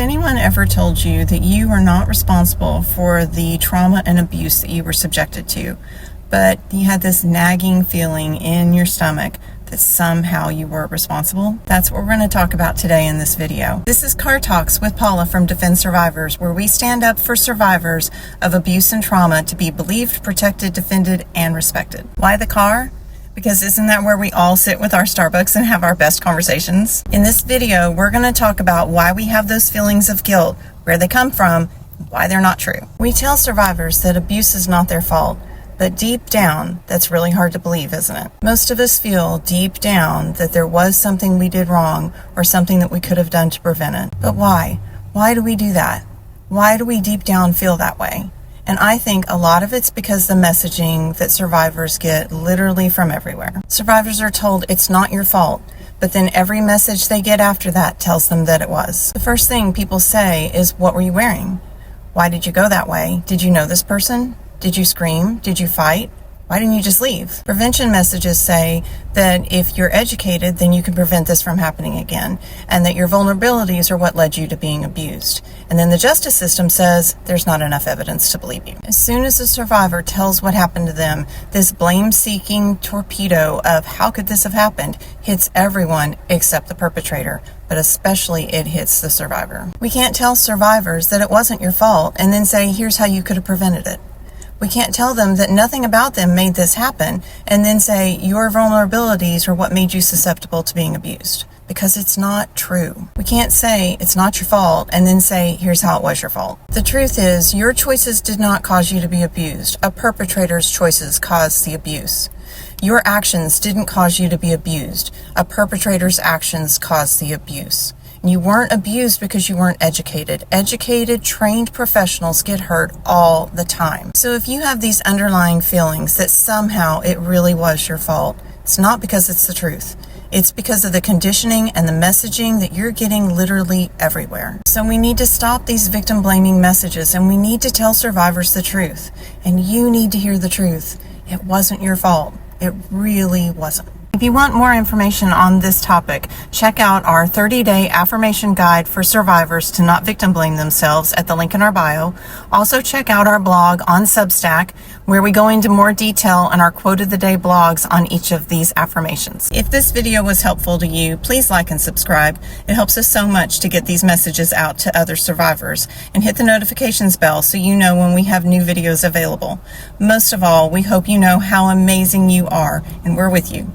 Has anyone ever told you that you are not responsible for the trauma and abuse that you were subjected to, but you had this nagging feeling in your stomach that somehow you were responsible? That's what we're going to talk about today in this video. This is Car Talks with Paula from Defend Survivors, where we stand up for survivors of abuse and trauma to be believed, protected, defended, and respected. Why the car? Because isn't that where we all sit with our Starbucks and have our best conversations? In this video, we're going to talk about why we have those feelings of guilt, where they come from, why they're not true. We tell survivors that abuse is not their fault, but deep down, that's really hard to believe, isn't it? Most of us feel deep down that there was something we did wrong or something that we could have done to prevent it. But why? Why do we do that? Why do we deep down feel that way? And I think a lot of it's because the messaging that survivors get literally from everywhere. Survivors are told it's not your fault, but then every message they get after that tells them that it was. The first thing people say is, what were you wearing? Why did you go that way? Did you know this person? Did you scream? Did you fight? Why didn't you just leave? Prevention messages say that if you're educated, then you can prevent this from happening again, and that your vulnerabilities are what led you to being abused. And then the justice system says there's not enough evidence to believe you. As soon as a survivor tells what happened to them, this blame-seeking torpedo of how could this have happened hits everyone except the perpetrator, but especially it hits the survivor. We can't tell survivors that it wasn't your fault and then say, here's how you could have prevented it. We can't tell them that nothing about them made this happen and then say your vulnerabilities are what made you susceptible to being abused, because it's not true. We can't say it's not your fault and then say here's how it was your fault. The truth is your choices did not cause you to be abused. A perpetrator's choices caused the abuse. Your actions didn't cause you to be abused. A perpetrator's actions caused the abuse. You weren't abused because you weren't educated. Educated, trained professionals get hurt all the time. So if you have these underlying feelings that somehow it really was your fault, it's not because it's the truth. It's because of the conditioning and the messaging that you're getting literally everywhere. So we need to stop these victim blaming messages, and we need to tell survivors the truth. And you need to hear the truth. It wasn't your fault. It really wasn't. If you want more information on this topic, check out our 30-day affirmation guide for survivors to not victim blame themselves at the link in our bio. Also check out our blog on Substack, where we go into more detail in our quote of the day blogs on each of these affirmations. If this video was helpful to you, please like and subscribe. It helps us so much to get these messages out to other survivors, and hit the notifications bell so you know when we have new videos available. Most of all, we hope you know how amazing you are, and we're with you.